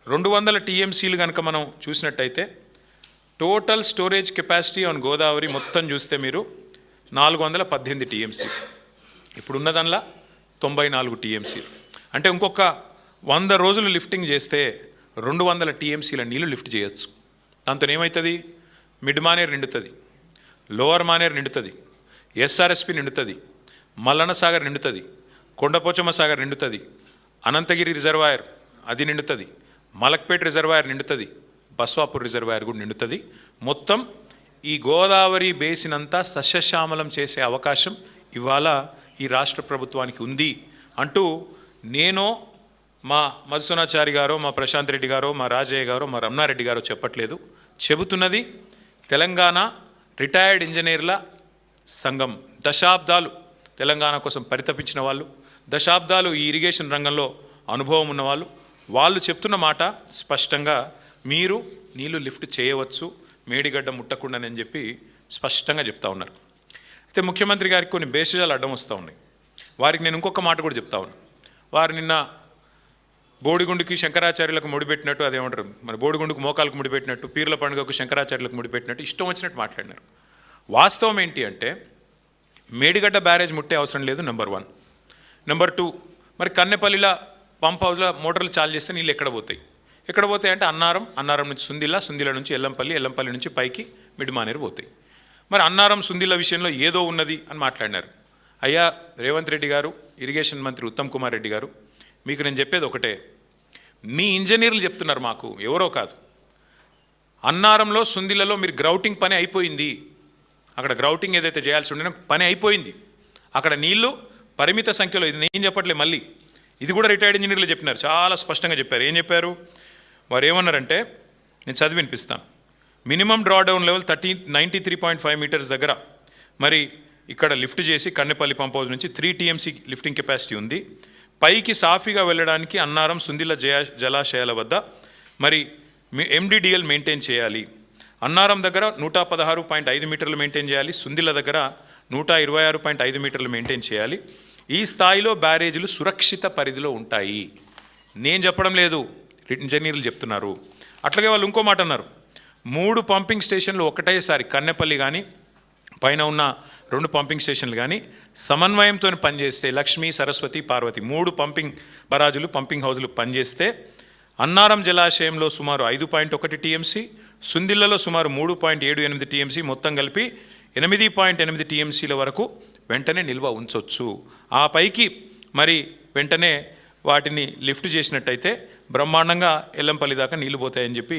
200 టీఎంసీలు కనుక మనం చూసినట్టయితే total storage capacity on Godavari మొత్తం చూస్తే మీరు 418 టీఎంసీ, ఇప్పుడున్న దానిలో 94 టీఎంసీ. అంటే ఇంకొక 100 రోజులు లిఫ్టింగ్ చేస్తే 200 టీఎంసీల నీళ్లు లిఫ్ట్ చేయొచ్చు. దాంతో ఏమవుతుంది? మిడ్ మానేర్ నిండుతుంది, లోవర్ మానేర్ నిండుతుంది, ఎస్ఆర్ఎస్పి నిండుతుంది, మల్లన్న సాగర్ నిండుతుంది, కొండపోచమ్మ సాగర్ నిండుతుంది, అనంతగిరి రిజర్వాయర్ అది నిండుతుంది, మలక్పేట రిజర్వాయర్ నిండుతుంది, బస్వాపూర్ రిజర్వాయర్ కూడా నిండుతుంది. మొత్తం ఈ గోదావరి బేసినంతా సస్యశ్యామలం చేసే అవకాశం ఇవాళ ఈ రాష్ట్ర ప్రభుత్వానికి ఉంది అంటూ నేను, మా మధుసూనాచారి గారో, మా ప్రశాంత్ రెడ్డి గారో, మా రాజయ్య గారో, మా రమణారెడ్డి గారో చెప్పట్లేదు, చెబుతున్నది తెలంగాణ రిటైర్డ్ ఇంజనీర్ల సంఘం. దశాబ్దాలు తెలంగాణ కోసం పరితపించిన వాళ్ళు, దశాబ్దాలు ఈ ఇరిగేషన్ రంగంలో అనుభవం ఉన్నవాళ్ళు, వాళ్ళు చెప్తున్న మాట స్పష్టంగా మీరు నీళ్లు లిఫ్ట్ చేయవచ్చు మేడిగడ్డ ముట్టకుండానని చెప్పి స్పష్టంగా చెప్తా ఉన్నారు. అయితే ముఖ్యమంత్రి గారికి కొన్ని బేసిజాలు అడ్డం వస్తూ ఉన్నాయి. వారికి నేను ఇంకొక మాట కూడా చెప్తా ఉన్నాను. వారు నిన్న బోడిగుండుకి శంకరాచార్యులకు ముడిపెట్టినట్టు, అదేమంటారు మన బోడిగుండుకు మోకాలకు ముడిపెట్టినట్టు, పీర్ల పండుగకు శంకరాచార్యులకు ముడిపెట్టినట్టు ఇష్టం వచ్చినట్టు మాట్లాడినారు. వాస్తవం ఏంటి అంటే మేడిగడ్డ బ్యారేజ్ ముట్టే అవసరం లేదు, నెంబర్ 1. నెంబర్ 2, మరి కన్నెపల్లిలో పంప్ హౌస్లో మోటార్లు చాలు చేస్తే నీళ్ళు ఎక్కడ పోతాయి? ఎక్కడ పోతాయి అంటే అన్నారం నుంచి సుందిల నుంచి ఎల్లంపల్లి నుంచి పైకి మిడిమానేరు పోతాయి. మరి అన్నారం సుందిల విషయంలో ఏదో ఉన్నది అని మాట్లాడినారు. అయ్యా రేవంత్ రెడ్డి గారు, ఇరిగేషన్ మంత్రి ఉత్తమ్ కుమార్ రెడ్డి గారు, మీకు నేను చెప్పేది ఒకటే, మీ ఇంజనీర్లు చెప్తున్నారు మాకు, ఎవరో కాదు, అన్నారంలో సుందిలలో మీరు గ్రౌటింగ్ పని అయిపోయింది, అక్కడ గ్రౌటింగ్ ఏదైతే చేయాల్సి ఉండే పని అయిపోయింది, అక్కడ నీళ్లు పరిమిత సంఖ్యలో, ఇది నేను చెప్పట్లే, మళ్ళీ ఇది కూడా రిటైర్డ్ ఇంజనీర్లు చెప్పినారు, చాలా స్పష్టంగా చెప్పారు. ఏం చెప్పారు వారు? ఏమన్నారంటే నేను చదివి వినిపిస్తాను. మినిమం డ్రాడౌన్ లెవెల్ 93.5 మీటర్స్ దగ్గర మరి ఇక్కడ లిఫ్ట్ చేసి కన్నెపల్లి పంప్ హౌస్ నుంచి 3 టీఎంసీ లిఫ్టింగ్ కెపాసిటీ ఉంది. పైకి సాఫీగా వెళ్ళడానికి అన్నారం సుందిల జలాశయాల వద్ద మరి ఎండిడిఎల్ మెయింటైన్ చేయాలి. అన్నారం దగ్గర 116.5 మీటర్లు మెయింటైన్ చేయాలి, సుందిల దగ్గర 126.5 మీటర్లు మెయింటైన్ చేయాలి. ఈ స్థాయిలో బ్యారేజీలు సురక్షిత పరిధిలో ఉంటాయి. నేను చెప్పడం లేదు, ఇంజనీర్లు చెప్తున్నారు. అట్లాగే వాళ్ళు ఇంకో మాట అన్నారు, 3 పంపింగ్ స్టేషన్లు ఒకటేసారి కన్నెపల్లి కానీ పైన ఉన్న 2 పంపింగ్ స్టేషన్లు కానీ సమన్వయంతో పనిచేస్తే, లక్ష్మీ సరస్వతి పార్వతి 3 పంపింగ్ బరాజులు పంపింగ్ హౌజులు పనిచేస్తే అన్నారం జలాశయంలో సుమారు 5.1 టీఎంసీ, సుందిళ్లలో సుమారు 3.78 టీఎంసీ, మొత్తం కలిపి 8.8 టీఎంసీల వరకు వెంటనే నిల్వ ఉంచవచ్చు. ఆ పైకి మరి వెంటనే వాటిని లిఫ్ట్ చేసినట్టయితే బ్రహ్మాండంగా ఎల్లంపల్లి దాకా నీళ్లు పోతాయని చెప్పి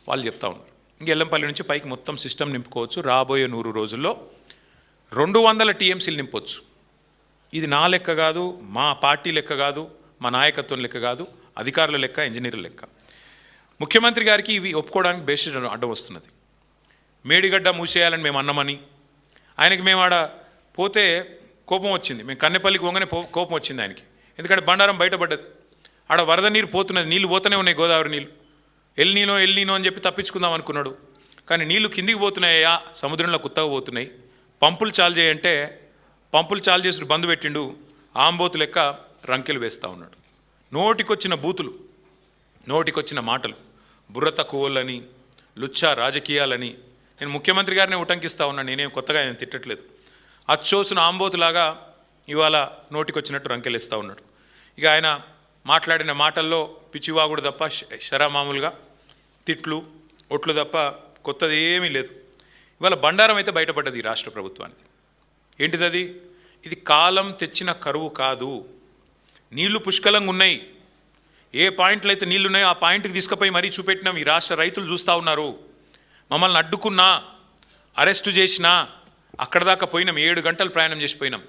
వాళ్ళు చెప్తా ఉన్నారు. ఇంక ఎల్లంపల్లి నుంచి పైకి మొత్తం సిస్టమ్ నింపుకోవచ్చు. రాబోయే 100 రోజుల్లో 200 టీఎంసీలు నింపొచ్చు. ఇది నా లెక్క కాదు, మా పార్టీ లెక్క కాదు, మా నాయకత్వం లెక్క కాదు, అధికారుల లెక్క, ఇంజనీర్ల లెక్క. ముఖ్యమంత్రి గారికి ఇవి ఒప్పుకోవడానికి బేసిస్ అడ్డం వస్తున్నది. మేడిగడ్డ మూసేయాలని మేము అన్నామని, ఆయనకి మేము ఆడ పోతే కోపం వచ్చింది, మేము కన్నెపల్లికి పోగానే కోపం వచ్చింది ఆయనకి. ఎందుకంటే బండారం బయటపడ్డది, ఆడ వరద నీరు పోతున్నది, నీళ్ళు పోతూనే ఉన్నాయి, గోదావరి నీళ్ళు. ఎల్నీనో అని చెప్పి తప్పించుకుందాం అనుకున్నాడు. కానీ నీళ్లు కిందికి పోతున్నాయా, సముద్రంలో కుత్తగా పోతున్నాయి. పంపులు చాలు చేయంటే పంపులు చాలు చేసి బంద్ పెట్టిండు, ఆంబోతు లెక్క రంకెలు వేస్తూ ఉన్నాడు. నోటికొచ్చిన బూతులు, నోటికొచ్చిన మాటలు, బుర్ర తక్కువలని, లుచ్చా రాజకీయాలని. నేను ముఖ్యమంత్రి గారిని ఉటంకిస్తూ ఉన్నాను, నేనేం కొత్తగా ఆయన తిట్టట్లేదు. అచ్చోసిన ఆంబోతులాగా ఇవాళ నోటికొచ్చినట్టు రంకెలేస్తూ ఉన్నాడు. ఇక ఆయన మాట్లాడిన మాటల్లో పిచ్చివాగుడు తప్ప శరామామూలుగా తిట్లు ఒట్లు తప్ప కొత్తది ఏమీ లేదు. ఇవాళ బండారం అయితే బయటపడ్డది ఈ రాష్ట్ర ప్రభుత్వానికి. ఏంటిది అది? ఇది కాలం తెచ్చిన కరువు కాదు, నీళ్లు పుష్కలంగా ఉన్నాయి. ఏ పాయింట్లు అయితే నీళ్లు ఉన్నాయో ఆ పాయింట్కి తీసుకుపోయి మరీ చూపెట్టినాం. ఈ రాష్ట్ర రైతులు చూస్తూ ఉన్నారు. మమ్మల్ని అడ్డుకున్నా, అరెస్టు చేసినా అక్కడ దాకా పోయినాం, 7 గంటలు ప్రయాణం చేసి పోయినాం,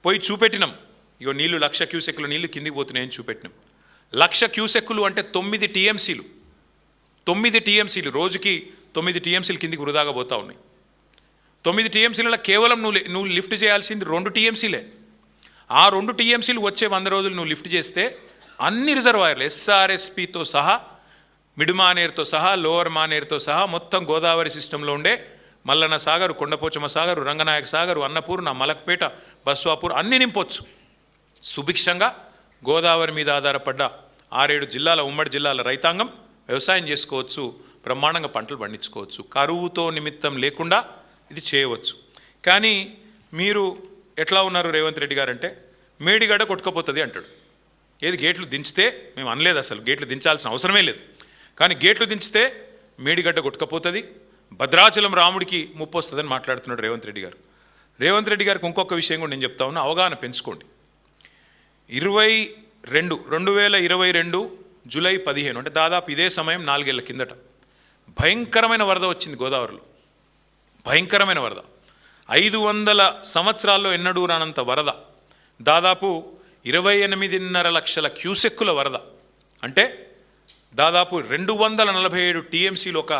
పోయి చూపెట్టినాం. ఇగో నీళ్లు 1,00,000 క్యూసెక్కులు నీళ్లు కిందికి పోతున్నాయని చూపెట్టినాం. 1,00,000 క్యూసెక్కులు అంటే 9 టీఎంసీలు. 9 టీఎంసీలు రోజుకి 9 టీఎంసీలు కిందికి వృధాగా పోతూ ఉన్నాయి. 9 టీఎంసీలలో కేవలం నువ్వు లిఫ్ట్ చేయాల్సింది 2 టీఎంసీలే. ఆ 2 టీఎంసీలు వచ్చే 100 రోజులు నువ్వు లిఫ్ట్ చేస్తే అన్ని రిజర్వాయర్లు ఎస్ఆర్ఎస్పితో సహా, మిడ్ మానేరుతో సహా, లోవర్ మానేరుతో సహా మొత్తం గోదావరి సిస్టంలో ఉండే మల్లన్న సాగరు, కొండపోచమ్మ సాగరు, రంగనాయక సాగరు, అన్నపూర్ణ, మలక్పేట, బస్వాపూర్ అన్నీ నింపొచ్చు. సుభిక్షంగా గోదావరి మీద ఆధారపడ్డ 6-7 జిల్లాల ఉమ్మడి జిల్లాల రైతాంగం వ్యవసాయం చేసుకోవచ్చు, బ్రహ్మాండంగా పంటలు పండించుకోవచ్చు, కరువుతో నిమిత్తం లేకుండా ఇది చేయవచ్చు. కానీ మీరు ఎట్లా ఉన్నారు రేవంత్ రెడ్డి గారు అంటే మేడిగడ్డ కొట్టుకపోతుంది అంటాడు. ఏది గేట్లు దించితే మేము అనలేదు, అసలు గేట్లు దించాల్సిన అవసరమే లేదు, కానీ గేట్లు దించితే మేడిగడ్డ కొట్టుకపోతుంది, భద్రాచలం రాముడికి ముప్పు వస్తుందని మాట్లాడుతున్నాడు రేవంత్ రెడ్డి గారు. రేవంత్ రెడ్డి గారికి ఇంకొక విషయం కూడా నేను చెప్తా ఉన్నా, అవగాహన పెంచుకోండి. 2022 జూలై 15 అంటే దాదాపు ఇదే సమయం 4 ఏళ్ల కిందట భయంకరమైన వరద వచ్చింది గోదావరిలో. భయంకరమైన వరద, 500 సంవత్సరాల్లో ఎన్నడూ రానంత వరద, దాదాపు 28.5 లక్షల క్యూసెక్కుల వరద. అంటే దాదాపు 247 టీఎంసీలు ఒక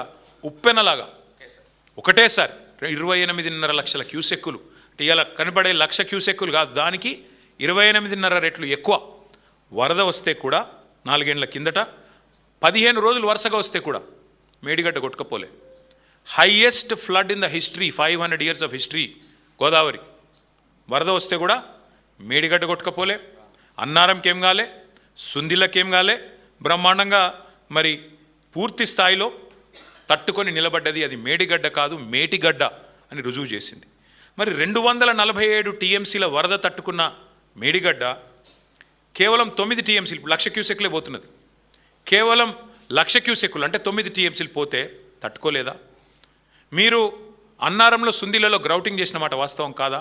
ఉప్పెనలాగా ఒకటేసారి 28.5 లక్షల క్యూసెక్కులు. అంటే ఇలా కనబడే 1,00,000 క్యూసెక్కులు కాదు, దానికి 28.5 రెట్లు ఎక్కువ వరద వస్తే కూడా 4 ఏళ్ల కిందట 15 రోజులు వరుసగా వస్తే కూడా మేడిగడ్డ కొట్టుకపోలే. Highest flood in the history, 500 years of history Godavari. వరద వస్తే కూడా మేడిగడ్డ కొట్టుకపోలే, అన్నారంకేం కాలే, సుందిలకేం కాలే, బ్రహ్మాండంగా మరి పూర్తి స్థాయిలో తట్టుకొని నిలబడ్డది. అది మేడిగడ్డ కాదు, మేటిగడ్డ అని రుజువు చేసింది. మరి 247 టీఎంసీల వరద తట్టుకున్న మేడిగడ్డ కేవలం 9 టీఎంసీలు, 1,00,000 క్యూసెక్లే పోతున్నది. కేవలం 1,00,000 క్యూసెక్కులు అంటే 9 టీఎంసీలు పోతే తట్టుకోలేదా? మీరు అన్నారంలో సుందిలలో గ్రౌటింగ్ చేసిన మాట వాస్తవం కాదా?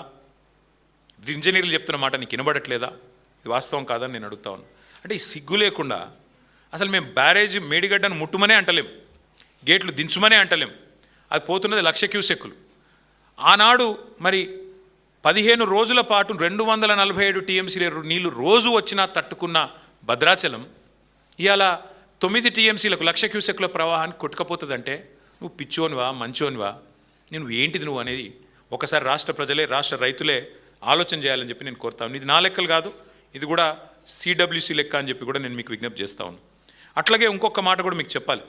ఇంజనీర్లు చెప్తున్న మాట నీకు వినబడట్లేదా? ఇది వాస్తవం కాదని నేను అడుగుతా ఉన్నాను. అంటే ఈ సిగ్గు లేకుండా అసలు మేము బ్యారేజ్ మేడిగడ్డను ముట్టుమనే అంటలేం, గేట్లు దించుమనే అంటలేం, అది పోతున్నది 1,00,000 క్యూసెక్కులు. ఆనాడు మరి 15 రోజుల పాటు 247 టీఎంసీల నీళ్లు రోజు వచ్చినా తట్టుకున్న భద్రాచలం ఇవాళ 9 టీఎంసీలకు 1,00,000 క్యూసెక్కుల ప్రవాహానికి కొట్టుకపోతుందంటే నువ్వు పిచ్చోనివా మంచోనివా, నువ్వు ఏంటిది నువ్వు అనేది ఒకసారి రాష్ట్ర ప్రజలే, రాష్ట్ర రైతులే ఆలోచన చేయాలని చెప్పి నేను కోరుతాను. ఇది నా లెక్కలు కాదు, ఇది కూడా సిడబ్ల్యూసి లెక్క అని చెప్పి కూడా నేను మీకు విజ్ఞప్తి చేస్తా ఉన్నాను. అట్లాగే ఇంకొక మాట కూడా మీకు చెప్పాలి.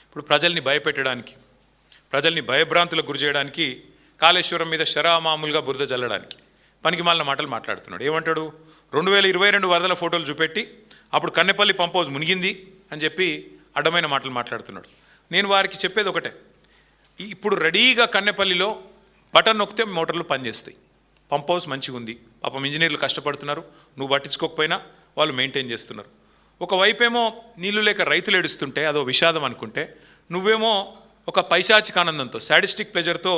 ఇప్పుడు ప్రజల్ని భయపెట్టడానికి, ప్రజల్ని భయభ్రాంతులకు గురి చేయడానికి, కాళేశ్వరం మీద మామూలుగా బురద జల్లడానికి పనికి మాలిన మాటలు మాట్లాడుతున్నాడు. ఏమంటాడు? 2022 వరదల ఫోటోలు చూపెట్టి అప్పుడు కన్నెపల్లి పంప్ హౌస్ మునిగింది అని చెప్పి అడ్డమైన మాటలు మాట్లాడుతున్నాడు. నేను వారికి చెప్పేది ఒకటే, ఇప్పుడు రెడీగా కన్నెపల్లిలో బటన్ నొక్కితే మోటార్లు పనిచేస్తాయి, పంప్ హౌస్ మంచిగా ఉంది, పాపం ఇంజనీర్లు కష్టపడుతున్నారు, నువ్వు పట్టించుకోకపోయినా వాళ్ళు మెయింటైన్ చేస్తున్నారు. ఒకవైపేమో నీళ్లు లేక రైతులు ఏడుస్తుంటే అదో విషాదం అనుకుంటే, నువ్వేమో ఒక పైశాచిక ఆనందంతో, సాడిస్టిక్ ప్లెజర్తో